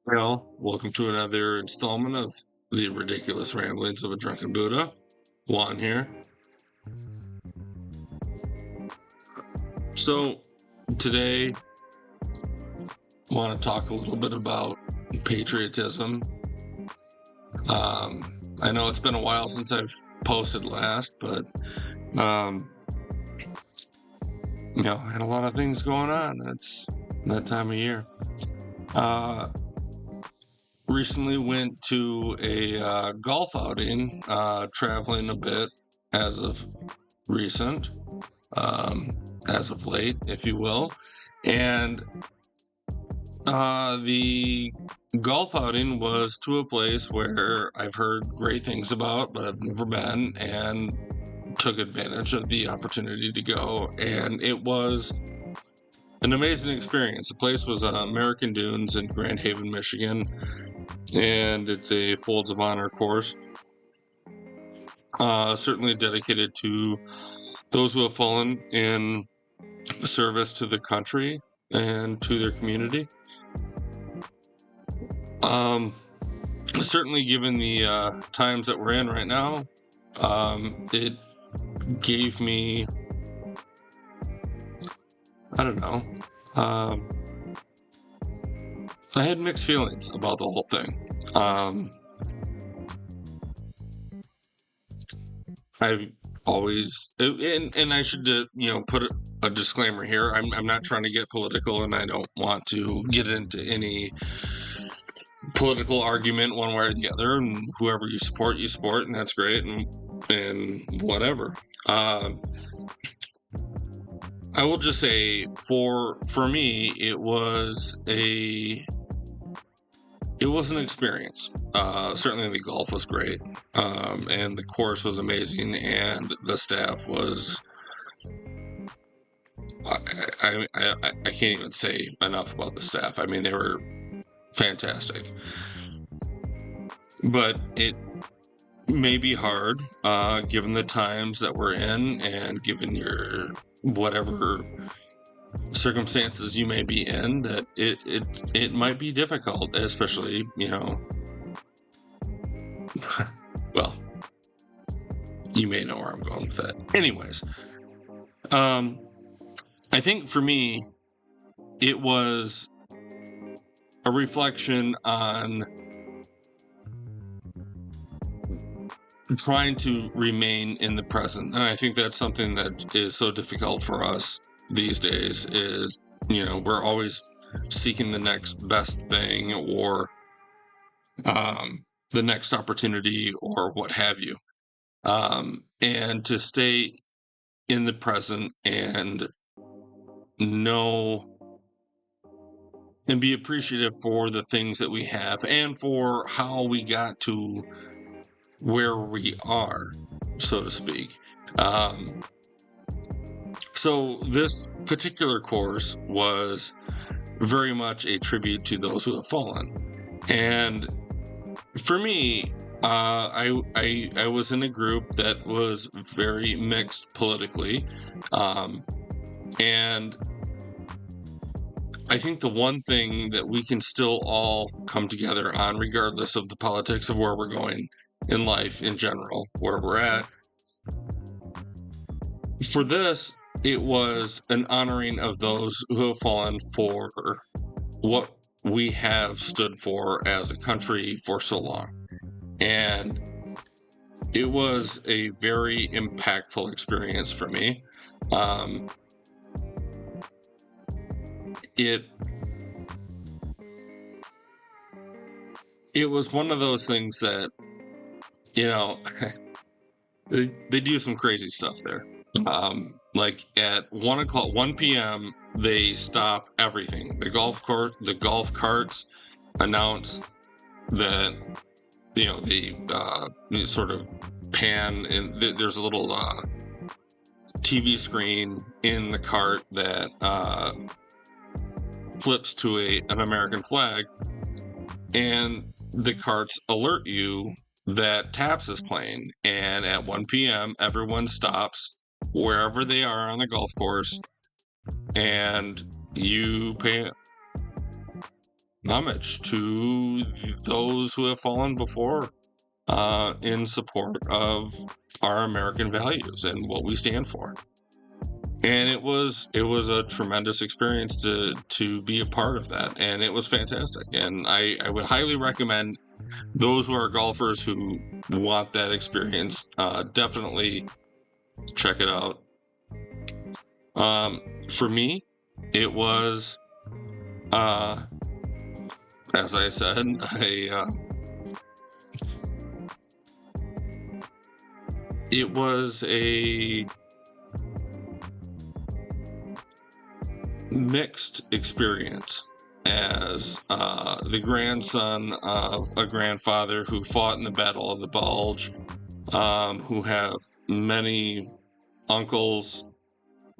Well, welcome to another installment of the ridiculous ramblings of a drunken Buddha. Juan here. So today, I want to talk a little bit about patriotism. I know it's been a while since I've posted last, but I had a lot of things going on. It's that time of year. Recently went to a golf outing, traveling a bit as of recent. As of late, if you will. And the golf outing was to a place where I've heard great things about, but I've never been, and took advantage of the opportunity to go. And it was an amazing experience. The place was American Dunes in Grand Haven, Michigan, and it's a Folds of Honor course. Certainly dedicated to those who have fallen in service to the country and to their community. Certainly given the times that we're in right now, it gave me, I don't know, I had mixed feelings about the whole thing. I've always, and I should, put a disclaimer here. I'm not trying to get political, and I don't want to get into any political argument one way or the other. And whoever you support, and that's great, and whatever. I will just say, for me, it was an experience. Certainly, the golf was great, and the course was amazing, and the staff was. I can't even say enough about the staff. I mean, they were fantastic, but it may be hard, given the times that we're in, and given your whatever circumstances you may be in, that it might be difficult, especially well, you may know where I'm going with that. Anyways, I think for me it was a reflection on trying to remain in the present, and I think that's something that is so difficult for us these days. Is we're always seeking the next best thing, or the next opportunity, or what have you, and to stay in the present and know and be appreciative for the things that we have and for how we got to where we are, so to speak. So this particular course was very much a tribute to those who have fallen. And for me, I was in a group that was very mixed politically, and I think the one thing that we can still all come together on, regardless of the politics of where we're going in life in general, where we're at, for this, it was an honoring of those who have fallen for what we have stood for as a country for so long. And it was a very impactful experience for me. It was one of those things that, they do some crazy stuff there. Like at 1 p.m., they stop everything. The golf carts announce that they sort of pan, and there's a little TV screen in the cart that flips to an American flag, and the carts alert you that TAPS is playing. And at 1 p.m., everyone stops wherever they are on the golf course, and you pay homage to those who have fallen before in support of our American values and what we stand for. And it was a tremendous experience to be a part of that, and it was fantastic. And I would highly recommend those who are golfers who want that experience, definitely check it out. For me, it was, as I said, it was a mixed experience as the grandson of a grandfather who fought in the Battle of the Bulge, who have many uncles.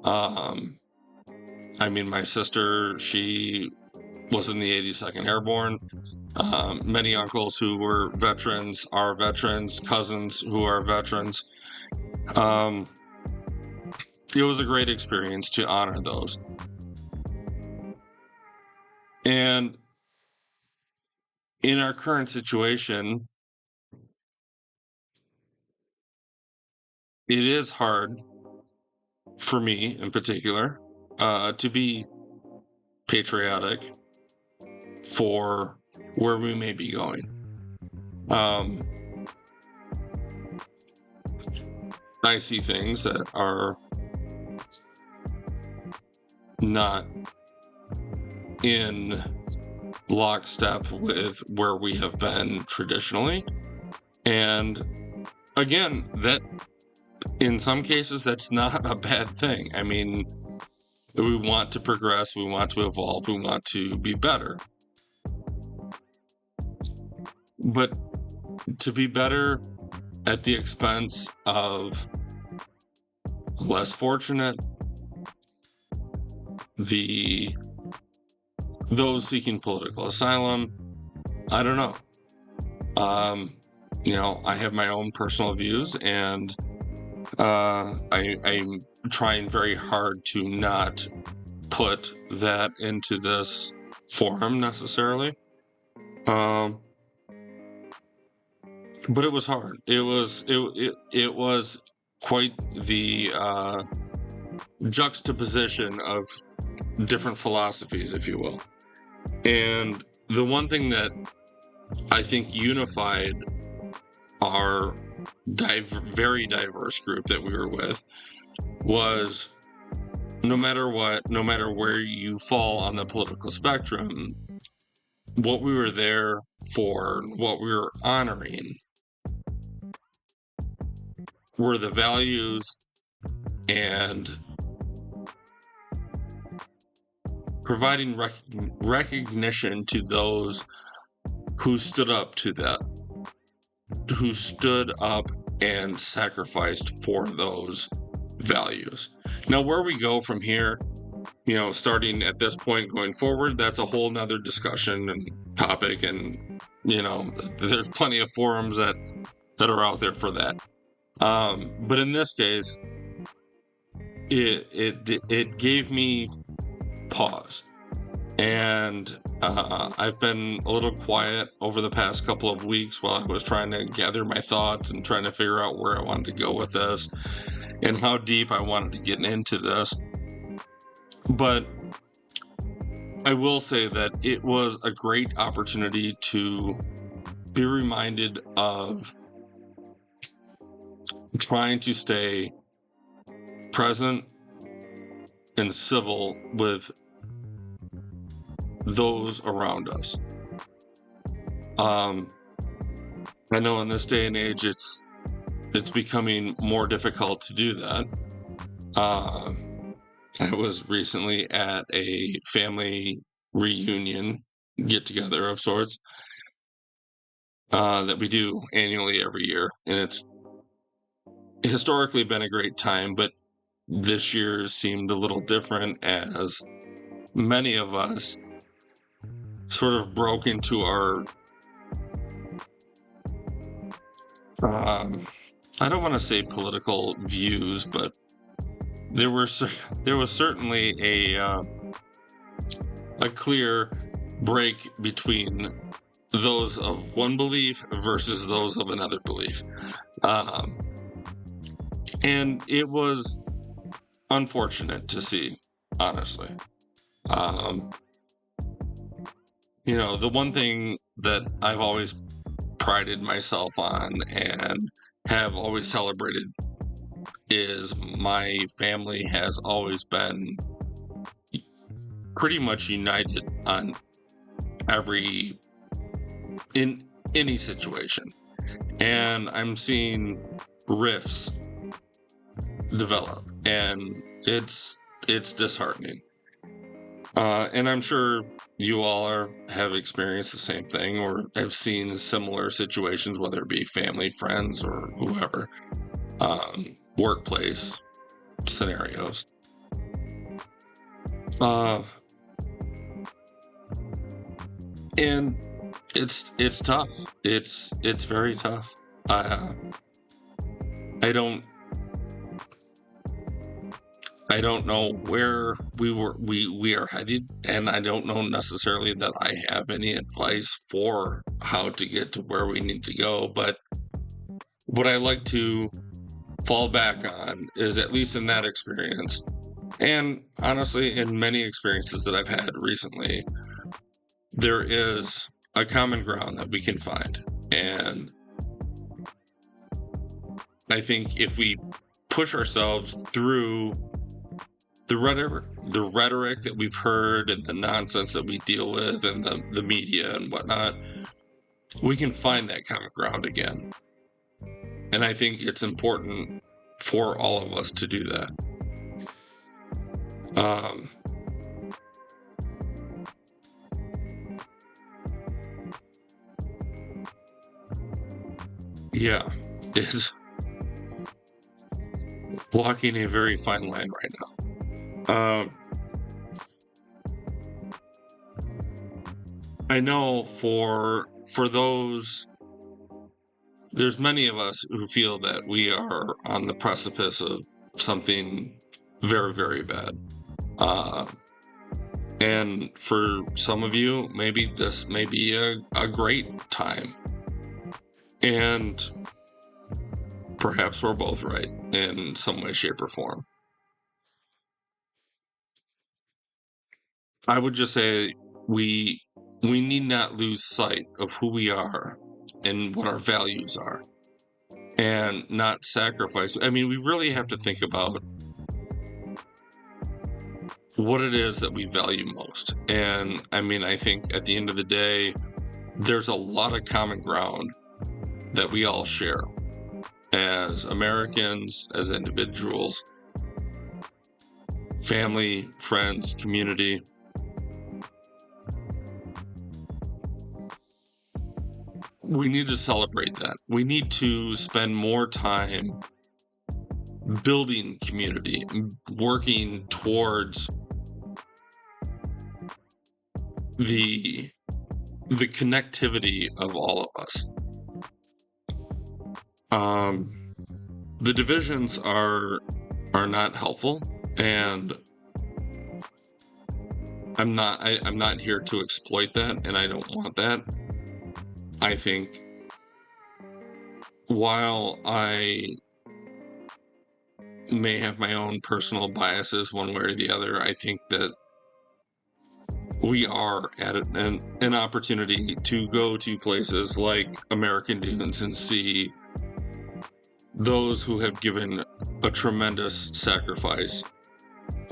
I mean, my sister, she was in the 82nd Airborne. Many uncles who were veterans are veterans, cousins who are veterans. It was a great experience to honor those. And in our current situation, it is hard for me in particular to be patriotic for where we may be going. I see things that are not in lockstep with where we have been traditionally. And again, that in some cases, that's not a bad thing. I mean, we want to progress, we want to evolve, we want to be better. But to be better at the expense of less fortunate, those seeking political asylum, I don't know. I have my own personal views, and I'm trying very hard to not put that into this forum necessarily. But it was hard. It was quite the juxtaposition of different philosophies, if you will. And the one thing that I think unified our very diverse group that we were with was no matter what, no matter where you fall on the political spectrum, what we were there for, what we were honoring were the values and providing recognition to those who stood up to that, who stood up and sacrificed for those values. Now, where we go from here, starting at this point going forward, that's a whole nother discussion and topic. And, there's plenty of forums that are out there for that. But in this case, it gave me pause. And I've been a little quiet over the past couple of weeks while I was trying to gather my thoughts and trying to figure out where I wanted to go with this and how deep I wanted to get into this. But I will say that it was a great opportunity to be reminded of trying to stay present and civil with those around us. I know in this day and age, it's becoming more difficult to do that. I was recently at a family reunion get-together of sorts that we do annually every year, and it's historically been a great time, but this year seemed a little different as many of us sort of broke into our I don't want to say political views, but there was certainly a clear break between those of one belief versus those of another belief. And it was unfortunate to see, honestly. The one thing that I've always prided myself on and have always celebrated is my family has always been pretty much united on in any situation. And I'm seeing rifts develop, and it's disheartening. And I'm sure you all have experienced the same thing or have seen similar situations, whether it be family, friends, or whoever, workplace scenarios. And it's tough. It's very tough. I don't know where we are headed, and I don't know necessarily that I have any advice for how to get to where we need to go, but what I like to fall back on is, at least in that experience, and honestly in many experiences that I've had recently, there is a common ground that we can find. And I think if we push ourselves through the rhetoric that we've heard and the nonsense that we deal with and the media and whatnot, we can find that common ground again. And I think it's important for all of us to do that. Yeah, it's walking a very fine line right now. I know for those, there's many of us who feel that we are on the precipice of something very, very bad. And for some of you, maybe this may be a great time. And perhaps we're both right in some way, shape, or form. I would just say we need not lose sight of who we are and what our values are, and not sacrifice. I mean, we really have to think about what it is that we value most. And I mean, I think at the end of the day, there's a lot of common ground that we all share as Americans, as individuals, family, friends, community. We need to celebrate that. We need to spend more time building community, working towards the connectivity of all of us. The divisions are not helpful, and I'm not here to exploit that, and I don't want that. I think while I may have my own personal biases one way or the other, I think that we are at an opportunity to go to places like American Dunes and see those who have given a tremendous sacrifice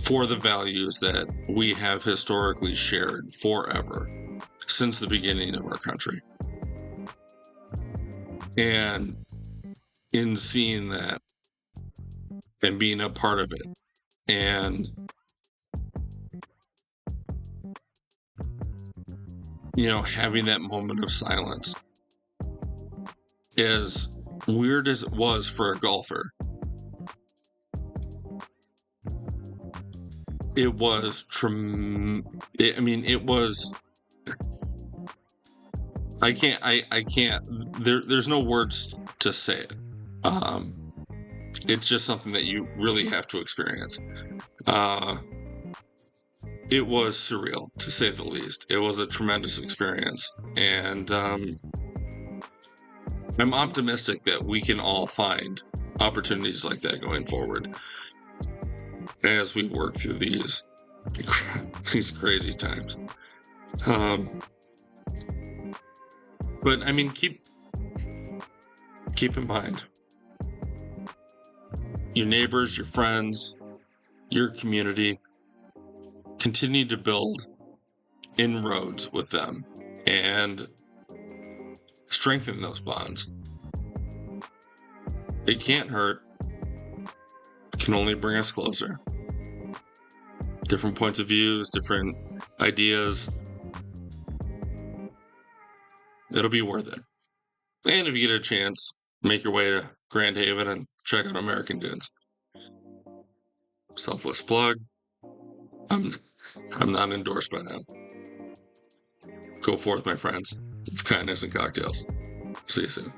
for the values that we have historically shared forever, since the beginning of our country. And in seeing that and being a part of it, and having that moment of silence, as weird as it was for a golfer, it was it was, I can't, there's no words to say it. It's just something that you really have to experience. it was surreal, to say the least. It was a tremendous experience, and I'm optimistic that we can all find opportunities like that going forward as we work through these crazy times. But I mean, keep in mind your neighbors, your friends, your community. Continue to build inroads with them and strengthen those bonds. It can't hurt. It can only bring us closer. Different points of views, different ideas. It'll be worth it. And if you get a chance, make your way to Grand Haven and check out American Dunes. Selfless plug. I'm not endorsed by them. Go forth, my friends, with kindness and cocktails. See you soon.